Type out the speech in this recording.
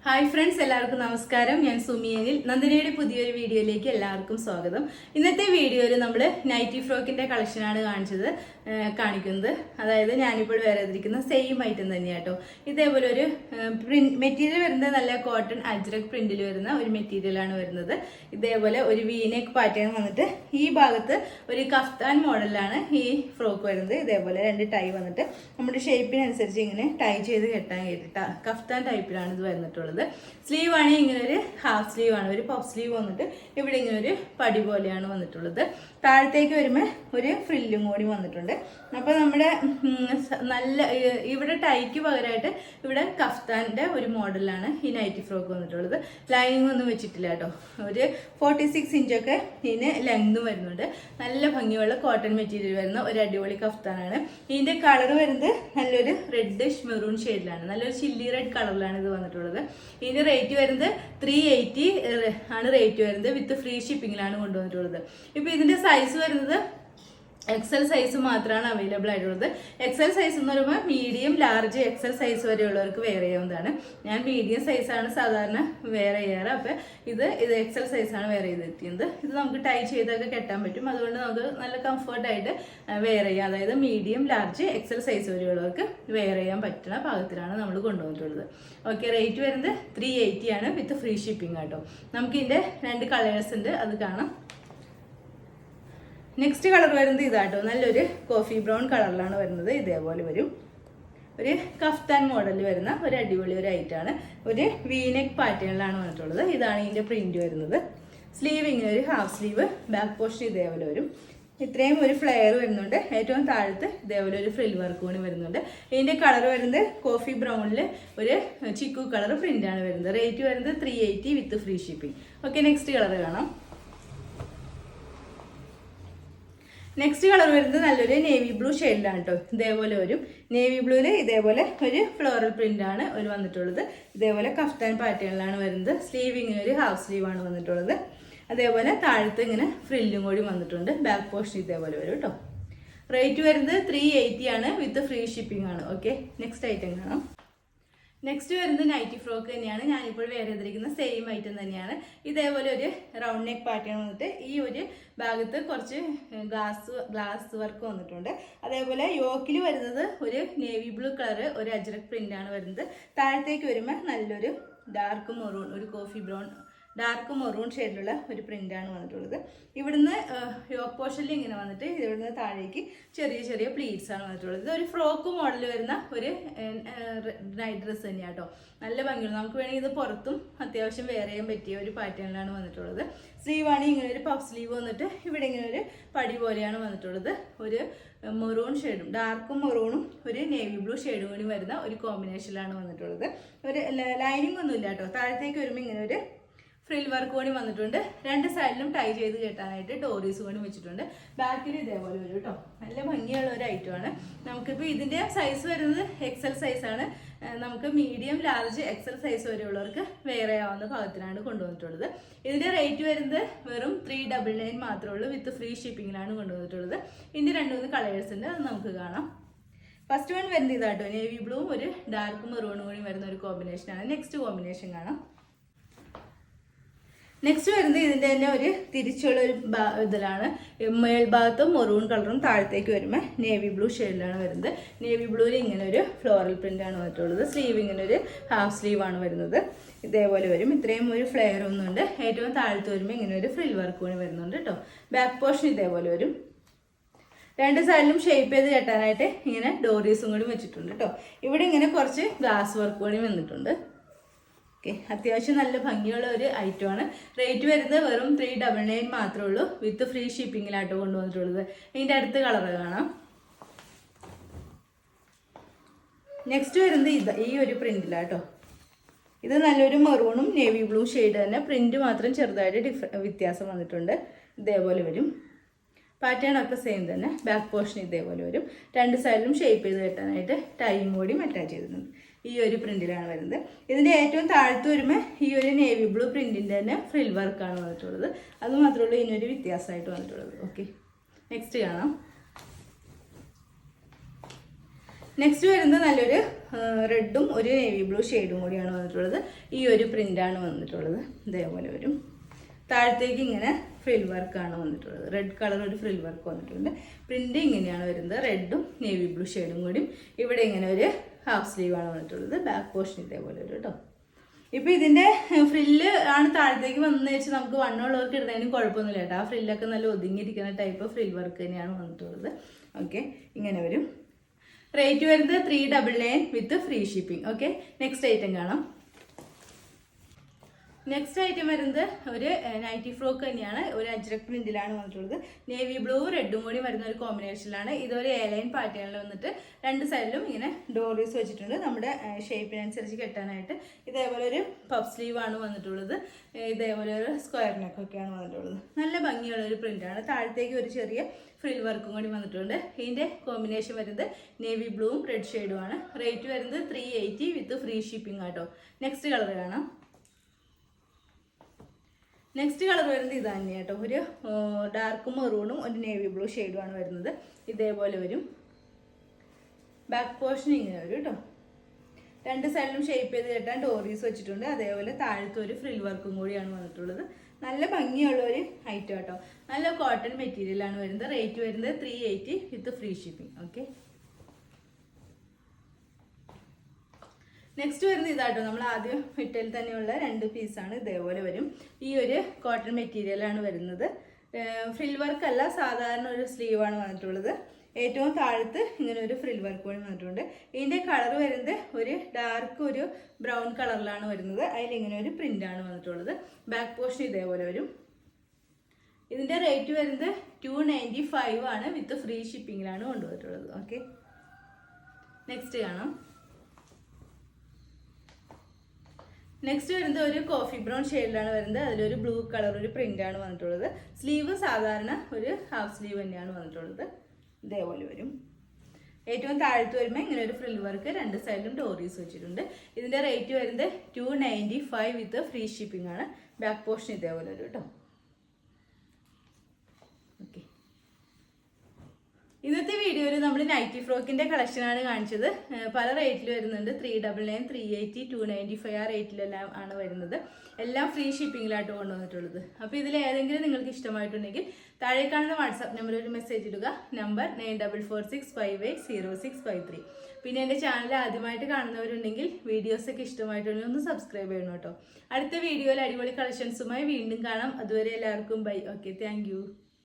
Hi friends, എല്ലാവർക്കും നമസ്കാരം. ഞാൻ സുമിയനിൽ നന്ദിനിയുടെ പുതിയൊരു വീഡിയോയിലേക്ക് എല്ലാവർക്കും സ്വാഗതം. ഇന്നത്തെ വീഡിയോയിൽ നമ്മൾ നൈറ്റി ഫ്രോക്കിന്റെ കളക്ഷനാണ് കാണിക്കുന്നത്. അതായത് ഞാനിപ്പോൾ വേറെ ചെയ്തിരിക്കുന്ന സെയിം ഐറ്റം തന്നെയാട്ടോ. ഇതേപോലെ ഒരു മെറ്റീരിയൽ വരുന്നത് നല്ല കോട്ടൺ അജ്രക് പ്രിന്റിൽ വരുന്ന ഒരു മെറ്റീരിയലാണ് വരുന്നത്. ഇതേപോലെ ഒരു വീനെക്ക് പാറ്റേൺ വന്നിട്ട് ഈ ഭാഗത്ത് ഒരു കഫ്താൻ മോഡലിലാണ് ഈ ഫ്രോക്ക് വരുന്നത്. ഇതേപോലെ രണ്ട് ടൈ വന്നിട്ട് നമ്മുടെ ഷേപ്പിനനുസരിച്ച് ഇങ്ങനെ ടൈ ചെയ്ത് കെട്ടാൻ കേട്ടിട്ട് കഫ്താൻ ടൈപ്പിലാണ് ഇത് വന്നിട്ടുള്ളത്. സ്ലീവ് ആണെങ്കിൽ ഇങ്ങനെ ഒരു ഹാഫ് സ്ലീവ് ആണ്, ഒരു പഫ് സ്ലീവ് വന്നിട്ട് ഇവിടെ ഇങ്ങനെ ഒരു പടി പോലെയാണ് വന്നിട്ടുള്ളത്. താഴത്തേക്ക് വരുമ്പോൾ ഒരു ഫ്രില്ലും കൂടി വന്നിട്ടുണ്ട്. അപ്പോൾ നമ്മുടെ നല്ല ഇവിടെ ടൈക്ക് പകരമായിട്ട് ഇവിടെ കഫ്താൻ്റെ ഒരു മോഡലാണ് ഈ നൈറ്റി ഫ്രോക്ക് വന്നിട്ടുള്ളത്. ലൈനിങ് ഒന്നും വെച്ചിട്ടില്ല കേട്ടോ. ഒരു 46 ഇഞ്ചൊക്കെ ഇതിന് ലെങ്തും വരുന്നുണ്ട്. നല്ല ഭംഗിയുള്ള കോട്ടൺ മെറ്റീരിയൽ വരുന്ന ഒരു അടിപൊളി കഫ്താനാണ്. ഇതിൻ്റെ കളർ വരുന്നത് നല്ലൊരു റെഡിഷ് മെറൂൺ ഷെയ്ഡിലാണ്, നല്ലൊരു ചില്ലി റെഡ് കളറിലാണ് ഇത് വന്നിട്ടുള്ളത്. ഇതിന്റെ റേറ്റ് വരുന്നത് 380 ആണ് റേറ്റ് വരുന്നത്. വിത്ത് ഫ്രീ ഷിപ്പിങ്ങിലാണ് കൊണ്ടുവന്നിട്ടുള്ളത്. ഇപ്പൊ ഇതിന്റെ സൈസ് വരുന്നത് എക്സൽ സൈസ് മാത്രമാണ് അവൈലബിൾ ആയിട്ടുള്ളത്. എക്സൽ സൈസ് എന്ന് പറയുമ്പോൾ മീഡിയം, ലാർജ്, എക്സൽ സൈസ് വരെയുള്ളവർക്ക് വെയർ ചെയ്യാവുന്നതാണ്. ഞാൻ മീഡിയം സൈസാണ് സാധാരണ വെയർ ചെയ്യാറ്. അപ്പം ഇത് എക്സൽ സൈസാണ് വെയർ ചെയ്തെത്തിയത്. ഇത് നമുക്ക് ടൈ ചെയ്തൊക്കെ കെട്ടാൻ പറ്റും. അതുകൊണ്ട് നമുക്ക് നല്ല കംഫർട്ടായിട്ട് വെയർ ചെയ്യാം. അതായത് മീഡിയം, ലാർജ്, എക്സൽ സൈസ് വരെയുള്ളവർക്ക് വെയർ ചെയ്യാൻ പറ്റുന്ന പാകത്തിലാണ് നമ്മൾ കൊണ്ടുവന്നിട്ടുള്ളത്. ഓക്കെ, റേറ്റ് വരുന്നത് 380 ആണ് വിത്ത് ഫ്രീ ഷിപ്പിംഗ് കേട്ടോ. നമുക്ക് ഇതിൻ്റെ 2 കളേഴ്സ് ഉണ്ട്, അത് കാണാം. നെക്സ്റ്റ് കളർ വരുന്നത് ഇതാട്ടോ, നല്ലൊരു കോഫി ബ്രൗൺ കളറിലാണ് വരുന്നത്. ഇതേപോലെ വരും ഒരു കഫ്താൻ മോഡലിൽ വരുന്ന ഒരു അടിപൊളി ഒരു ഐറ്റാണ്. ഒരു വീനെക്ക് പാറ്റേണിലാണ് വന്നിട്ടുള്ളത്. ഇതാണ് ഇതിൻ്റെ പ്രിന്റ് വരുന്നത്. സ്ലീവ് ഇങ്ങനെ ഒരു ഹാഫ് സ്ലീവ്, ബാക്ക് പോർഷൻ ഇതേപോലെ വരും. ഇത്രയും ഒരു ഫ്ലെയർ വരുന്നുണ്ട്. ഏറ്റവും താഴത്ത് ഇതേപോലെ ഒരു ഫ്രിൽ വർക്ക് കൂടി വരുന്നുണ്ട്. ഇതിൻ്റെ കളർ വരുന്നത് കോഫി ബ്രൗണിൽ ഒരു ചിക്കു കളർ പ്രിന്റാണ് വരുന്നത്. റേറ്റ് വരുന്നത് 380 വിത്ത് free shipping. Okay, next colour കാണാം. നെക്സ്റ്റ് കളർ വരുന്നത് നല്ലൊരു നേവി ബ്ലൂ ഷെയ്ഡിലാണ് കേട്ടോ. ഇതേപോലെ വരും. നേവി ബ്ലൂവിൽ ഇതേപോലെ ഒരു ഫ്ലോറൽ പ്രിന്റ് ആണ് ഒരു വന്നിട്ടുള്ളത്. ഇതേപോലെ കഫ്താൻ പാറ്റേണിലാണ് വരുന്നത്. സ്ലീവ് ഇങ്ങനെ ഒരു ഹാഫ് സ്ലീവ് ആണ് വന്നിട്ടുള്ളത്. അതേപോലെ താഴത്ത് ഇങ്ങനെ ഫ്രില്ലും കൂടി വന്നിട്ടുണ്ട്. ബാക്ക് പോർഷൻ ഇതേപോലെ വരും കേട്ടോ. റേറ്റ് വരുന്നത് 380 ആണ് വിത്ത് ഫ്രീ ഷിപ്പിംഗ് ആണ്. ഓക്കെ, നെക്സ്റ്റ് ഐറ്റം കാണാം. നെക്സ്റ്റ് വരുന്നത് നൈറ്റി ഫ്രോക്ക് തന്നെയാണ്. ഞാനിപ്പോൾ വേറെ ചെയ്തിരിക്കുന്ന സെയിം ഐറ്റം തന്നെയാണ്. ഇതേപോലെ ഒരു റൗണ്ട് നെക്ക് പാറ്റേൺ വന്നിട്ട് ഈ ഒരു ഭാഗത്ത് കുറച്ച് ഗ്ലാസ് വർക്ക് വന്നിട്ടുണ്ട്. അതേപോലെ യോക്കിൽ വരുന്നത് ഒരു നേവി ബ്ലൂ കളർ ഒരു അജ്രക് പ്രിന്റ് ആണ് വരുന്നത്. താഴത്തേക്ക് വരുമ്പോൾ നല്ലൊരു ഡാർക്ക് മെറൂൺ, ഒരു കോഫി ബ്രൗൺ ഡാർക്ക് മെറൂൺ ഷെയ്ഡിലുള്ള ഒരു പ്രിന്റാണ് വന്നിട്ടുള്ളത്. ഇവിടുന്ന് യോക്ക് പോർഷനിൽ ഇങ്ങനെ വന്നിട്ട് ഇവിടുന്ന് താഴേക്ക് ചെറിയ ചെറിയ പ്ലീറ്റ്സ് ആണ് വന്നിട്ടുള്ളത്. ഇത് ഒരു ഫ്രോക്ക് മോഡൽ വരുന്ന ഒരു നൈറ്റ് ഡ്രസ്സ് തന്നെയാണ് കേട്ടോ. നല്ല ഭംഗിയുള്ള, നമുക്ക് വേണമെങ്കിൽ ഇത് പുറത്തും അത്യാവശ്യം വെയർ ചെയ്യാൻ പറ്റിയ ഒരു പാറ്റേണിലാണ് വന്നിട്ടുള്ളത്. സ്ലീവ് ആണെങ്കിൽ ഇങ്ങനെ ഒരു പഫ് സ്ലീവ് വന്നിട്ട് ഇവിടെ ഇങ്ങനെ ഒരു പടി പോലെയാണ് വന്നിട്ടുള്ളത്. ഒരു മെറൂൺ ഷെയ്ഡും ഡാർക്ക് മെറൂണും ഒരു നേവി ബ്ലൂ ഷെയ്ഡും കൂടി വരുന്ന ഒരു കോമ്പിനേഷനിലാണ് വന്നിട്ടുള്ളത്. ഒരു ലൈനിങ് ഒന്നും ഇല്ല കേട്ടോ. താഴത്തേക്ക് വരുമ്പോൾ ഇങ്ങനെ ഒരു ഫ്രിൽ വർക്ക് കൂടി വന്നിട്ടുണ്ട്. 2 സൈഡിലും ടൈ ചെയ്ത് കെട്ടാനായിട്ട് ഡോറീസ് കൂടി വെച്ചിട്ടുണ്ട്. ബാക്കിൽ ഇതേപോലെ വരും കേട്ടോ. നല്ല ഭംഗിയുള്ള ഒരു ഐറ്റമാണ്. നമുക്കിപ്പോൾ ഇതിൻ്റെ സൈസ് വരുന്നത് എക്സൽ സൈസാണ്. നമുക്ക് മീഡിയം, ലാർജ്, എക്സൽ സൈസ് വരെയുള്ളവർക്ക് വെയർ ചെയ്യാവുന്ന ഭാഗത്തിലാണ് കൊണ്ടുവന്നിട്ടുള്ളത്. ഇതിൻ്റെ റേറ്റ് വരുന്നത് വെറും 399 മാത്രമേ ഉള്ളൂ. വിത്ത് ഫ്രീ ഷിപ്പിങ്ങിലാണ് കൊണ്ടുവന്നിട്ടുള്ളത്. ഇതിൻ്റെ 2-3 കളേഴ്സ് ഉണ്ട്, അത് നമുക്ക് കാണാം. ഫസ്റ്റ് വൺ വരുന്നത് ഇതാട്ടോ, നേവി ബ്ലൂവും ഒരു ഡാർക്ക് മെറൂണും കൂടി വരുന്ന ഒരു കോമ്പിനേഷനാണ്. നെക്സ്റ്റ് കോമ്പിനേഷൻ കാണാം. നെക്സ്റ്റ് വരുന്നത് ഇതിൻ്റെ തന്നെ ഒരു തിരിച്ചുള്ള ഒരു ഇതിലാണ്. മേൽഭാഗത്തും മെറൂൺ കളറും താഴത്തേക്ക് വരുമ്പോൾ നേവി ബ്ലൂ ഷെയ്ഡിലാണ് വരുന്നത്. നേവി ബ്ലൂവിൽ ഇങ്ങനെ ഒരു ഫ്ലോറൽ പ്രിൻ്റാണ് വന്നിട്ടുള്ളത്. സ്ലീവ് ഇങ്ങനെ ഒരു ഹാഫ് സ്ലീവാണ് വരുന്നത്. ഇതേപോലെ വരും. ഇത്രയും ഒരു ഫ്ലെയർ ഒന്നുണ്ട്. ഏറ്റവും താഴത്ത് വരുമ്പോൾ ഇങ്ങനെ ഒരു ഫ്രിൽ വർക്ക് കൂടി വരുന്നുണ്ട് കേട്ടോ. ബാക്ക് പോർഷൻ ഇതേപോലെ വരും. 2 സൈഡിലും ഷേപ്പ് ചെയ്ത് കെട്ടാനായിട്ട് ഇങ്ങനെ ഡോറീസും കൂടി വെച്ചിട്ടുണ്ട് കേട്ടോ. ഇവിടെ ഇങ്ങനെ കുറച്ച് ഗ്ലാസ് വർക്ക് കൂടി വന്നിട്ടുണ്ട്. അത്യാവശ്യം നല്ല ഭംഗിയുള്ള ഒരു ഐറ്റമാണ്. റേറ്റ് വരുന്നത് വെറും 399 മാത്രമേ ഉള്ളൂ. വിത്ത് ഫ്രീ ഷിപ്പിങ്ങിലാട്ടോ കൊണ്ടുവന്നിട്ടുള്ളത്. ഇതിൻ്റെ അടുത്ത കളർ കാണാം. നെക്സ്റ്റ് വരുന്നത് ഈ ഒരു പ്രിന്റിലാട്ടോ. ഇത് നല്ലൊരു മെറൂണും നേവി ബ്ലൂ ഷെയ്ഡ് തന്നെ. പ്രിന്റ് മാത്രം ചെറുതായിട്ട് വ്യത്യാസം വന്നിട്ടുണ്ട്. ഇതേപോലെ വരും. പാറ്റേൺ ഒക്കെ സെയിം തന്നെ. ബാക്ക് പോർഷൻ ഇതേപോലെ വരും. 2 സൈഡിലും ഷേപ്പ് ചെയ്ത് കെട്ടാനായിട്ട് ടൈം കൂടിയും അറ്റാച്ച് ചെയ്തിട്ടുണ്ട്. ഈ ഒരു പ്രിന്റിലാണ് വരുന്നത്. ഇതിൻ്റെ ഏറ്റവും താഴത്ത് വരുമ്പോൾ ഈ ഒരു നേവി ബ്ലൂ പ്രിന്റിൻ്റെ തന്നെ ഫ്രിൽ വർക്കാണ് വന്നിട്ടുള്ളത്. അത് മാത്രമേ ഉള്ളൂ ഇതിനൊരു വ്യത്യാസമായിട്ട് വന്നിട്ടുള്ളത്. ഓക്കെ, നെക്സ്റ്റ് കാണാം. നെക്സ്റ്റ് വരുന്നത് നല്ലൊരു റെഡും ഒരു നേവി ബ്ലൂ ഷെയ്ഡും കൂടിയാണ് വന്നിട്ടുള്ളത്. ഈ ഒരു പ്രിൻ്റാണ് വന്നിട്ടുള്ളത്. ഇതേപോലെ വരും. താഴത്തേക്ക് ഇങ്ങനെ ഫ്രിൽ വർക്കാണ് വന്നിട്ടുള്ളത്. റെഡ് കളർ ഒരു ഫ്രിൽ വർക്ക് വന്നിട്ടുണ്ട്. പ്രിന്റ് ഇങ്ങനെയാണ് വരുന്നത്. റെഡും നേവി ബ്ലൂ ഷെയ്ഡും കൂടി. ഇവിടെ ഇങ്ങനെ ഒരു ഹാഫ് സ്ലീവാണ് വന്നിട്ടുള്ളത്. ബാക്ക് പോർഷൻ ഇതേപോലെ ഒരു കേട്ടോ. ഇപ്പം ഇതിൻ്റെ ഫ്രില്ല് ആണ് താഴത്തേക്ക് വന്നതെന്ന് വെച്ചാൽ നമുക്ക് വണ്ണമുള്ളവർക്ക് ഇടുന്നതിനും കുഴപ്പമൊന്നുമില്ല കേട്ടോ. ആ ഫ്രില്ലൊക്കെ നല്ല ഒതുങ്ങിയിരിക്കുന്ന ടൈപ്പ് ഫ്രിൽ വർക്ക് തന്നെയാണ് വന്നിട്ടുള്ളത്. ഓക്കെ, ഇങ്ങനെ വരും. റേറ്റ് വരുന്നത് 399 വിത്ത് free shipping. Okay, next item കാണാം. നെക്സ്റ്റ് ഐറ്റം വരുന്നത് ഒരു നൈറ്റി ഫ്രോക്ക് തന്നെയാണ്. ഒരു അജ്രക് പ്രിന്റിലാണ് വന്നിട്ടുള്ളത്. നേവി ബ്ലൂ റെഡും കൂടി വരുന്ന ഒരു കോമ്പിനേഷനിലാണ്. ഇതൊരു എയർലൈൻ പാറ്റേണിൽ വന്നിട്ട് രണ്ട് സൈഡിലും ഇങ്ങനെ ഡോറീസ് വെച്ചിട്ടുണ്ട് നമ്മുടെ ഷേപ്പിനനുസരിച്ച് കെട്ടാനായിട്ട്. ഇതേപോലെ ഒരു പഫ് സ്ലീവ് ആണ് വന്നിട്ടുള്ളത്. ഇതേപോലെ ഒരു സ്ക്വയർ നെക്കൊക്കെയാണ് വന്നിട്ടുള്ളത്. നല്ല ഭംഗിയുള്ള ഒരു പ്രിന്റാണ്. താഴത്തേക്ക് ഒരു ചെറിയ ഫ്രിൽ വർക്കും കൂടി വന്നിട്ടുണ്ട്. ഇതിൻ്റെ കോമ്പിനേഷൻ വരുന്നത് നേവി ബ്ലൂവും റെഡ് ഷെയ്ഡുമാണ്. റേറ്റ് വരുന്നത് 380 വിത്ത് ഫ്രീ ഷിപ്പിംഗ് ആട്ടോ. നെക്സ്റ്റ് കളർ കാണാം. നെക്സ്റ്റ് കളർ വരുന്നത് ഇത് തന്നെയാണ് കേട്ടോ. ഒരു ഡാർക്ക് മെറൂണും ഒരു നേവി ബ്ലൂ ഷെയ്ഡുമാണ് വരുന്നത്. ഇതേപോലെ വരും. ബാക്ക് പോർഷൻ ഇങ്ങനെ വരും കേട്ടോ. രണ്ട് സൈഡിലും ഷേപ്പ് ചെയ്ത് കെട്ടാൻ ഡോറീസ് വെച്ചിട്ടുണ്ട്. അതേപോലെ താഴത്ത് ഒരു ഫ്രിൽ വർക്കും കൂടിയാണ് വന്നിട്ടുള്ളത്. നല്ല ഭംഗിയുള്ള ഒരു ഐറ്റം കേട്ടോ. നല്ല കോട്ടൺ മെറ്റീരിയലാണ് വരുന്നത്. റേറ്റ് വരുന്നത് 380 വിത്ത് ഫ്രീ ഷിപ്പിംഗ്. ഓക്കെ, നെക്സ്റ്റ് വരുന്നത് ഇതാട്ടോ. നമ്മൾ ആദ്യം ഇട്ടയിൽ തന്നെയുള്ള രണ്ട് പീസാണ്. ഇതേപോലെ വരും. ഈ ഒരു കോട്ടൺ മെറ്റീരിയലാണ് വരുന്നത്. ഫ്രിൽ വർക്ക് അല്ല, സാധാരണ ഒരു സ്ലീവാണ് വന്നിട്ടുള്ളത്. ഏറ്റവും താഴത്ത് ഇങ്ങനെ ഒരു ഫ്രിൽ വർക്ക് കൂടി വന്നിട്ടുണ്ട്. ഇതിൻ്റെ കളർ വരുന്നത് ഒരു ഡാർക്ക് ഒരു ബ്രൗൺ കളറിലാണ് വരുന്നത്. അതിലിങ്ങനെ ഒരു പ്രിൻ്റാണ് വന്നിട്ടുള്ളത്. ബാക്ക് പോർഷൻ ഇതേപോലെ വരും. ഇതിൻ്റെ റേറ്റ് വരുന്നത് 295 ആണ്. വിത്ത് ഫ്രീ ഷിപ്പിങ്ങിലാണ് കൊണ്ടുവന്നിട്ടുള്ളത്. ഓക്കെ, നെക്സ്റ്റ് കാണാം. നെക്സ്റ്റ് വരുന്നത് ഒരു കോഫി ബ്രൗൺ ഷെയ്ഡിലാണ് വരുന്നത്. അതിലൊരു ബ്ലൂ കളർ ഒരു പ്രിൻ്റാണ് വന്നിട്ടുള്ളത്. സ്ലീവ് സാധാരണ ഒരു ഹാഫ് സ്ലീവ് തന്നെയാണ് വന്നിട്ടുള്ളത്. ഇതേപോലെ വരും. ഏറ്റവും താഴത്ത് വരുമ്പോൾ ഇങ്ങനെ ഒരു ഫ്രിൽ വർക്ക് രണ്ട് സൈഡിലും ഡോറീസ് വെച്ചിട്ടുണ്ട്. ഇതിൻ്റെ റേറ്റ് വരുന്നത് 295 വിത്ത് ഫ്രീ ഷിപ്പിംഗ് ആണ്. ബാക്ക് പോർഷൻ ഇതേപോലെ വരും കേട്ടോ. ഓക്കെ, ഇന്നത്തെ വീഡിയോയിൽ നമ്മൾ നൈറ്റി ഫ്രോക്കിൻ്റെ കളക്ഷനാണ് കാണിച്ചത്. പല റേറ്റിൽ വരുന്നുണ്ട്. 399, 380, 295 ആ റേറ്റിലെല്ലാം ആണ് വരുന്നത്. എല്ലാം ഫ്രീ ഷിപ്പിങ്ങിലായിട്ട് കൊണ്ടുവന്നിട്ടുള്ളത്. അപ്പോൾ ഇതിൽ ഏതെങ്കിലും നിങ്ങൾക്ക് ഇഷ്ടമായിട്ടുണ്ടെങ്കിൽ താഴെ കാണുന്ന വാട്സാപ്പ് നമ്പറിൽ ഒരു മെസ്സേജ് ഇടുക. നമ്പർ 9446580653. പിന്നെ എൻ്റെ ചാനൽ ആദ്യമായിട്ട് കാണുന്നവരുണ്ടെങ്കിൽ വീഡിയോസൊക്കെ ഇഷ്ടമായിട്ടുണ്ടെങ്കിൽ ഒന്ന് സബ്സ്ക്രൈബ് ചെയ്യണം കേട്ടോ. അടുത്ത വീഡിയോയിൽ അടിപൊളി കളക്ഷൻസുമായി വീണ്ടും കാണാം. അതുവരെ എല്ലാവർക്കും ബൈ. Okay, thank you.